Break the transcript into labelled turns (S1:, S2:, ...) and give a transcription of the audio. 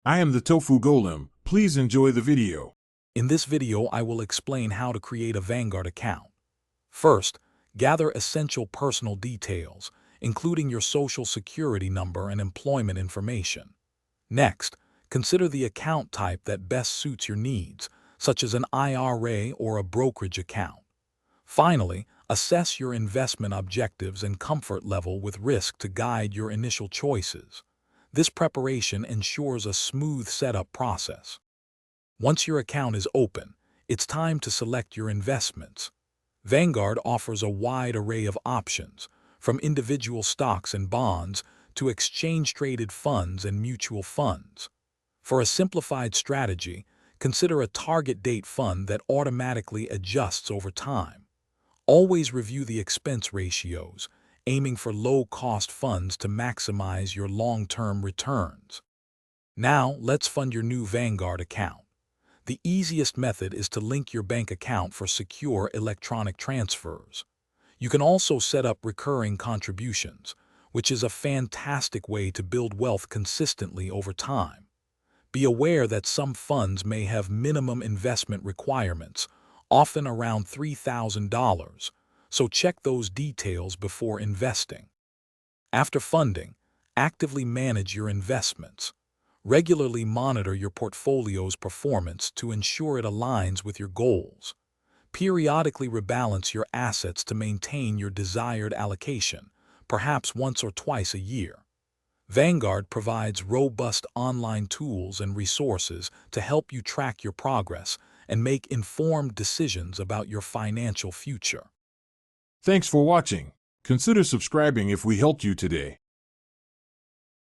S1: I am the Tofu Golem. Please enjoy the video.
S2: In this video, I will explain how to create a Vanguard account. First, gather essential personal details, including your social security number and employment information. Next, consider the account type that best suits your needs, such as an IRA or a brokerage account. Finally, assess your investment objectives and comfort level with risk to guide your initial choices. This preparation ensures a smooth setup process. Once your account is open, it's time to select your investments. Vanguard offers a wide array of options, from individual stocks and bonds to exchange-traded funds and mutual funds. For a simplified strategy, consider a target date fund that automatically adjusts over time. Always review the expense ratios, aiming for low-cost funds to maximize your long-term returns. Now, let's fund your new Vanguard account. The easiest method is to link your bank account for secure electronic transfers. You can also set up recurring contributions, which is a fantastic way to build wealth consistently over time. Be aware that some funds may have minimum investment requirements, often around $3,000, so check those details before investing. After funding, actively manage your investments. Regularly monitor your portfolio's performance to ensure it aligns with your goals. Periodically rebalance your assets to maintain your desired allocation, perhaps once or twice a year. Vanguard provides robust online tools and resources to help you track your progress and make informed decisions about your financial future.
S1: Thanks for watching. Consider subscribing if we helped you today.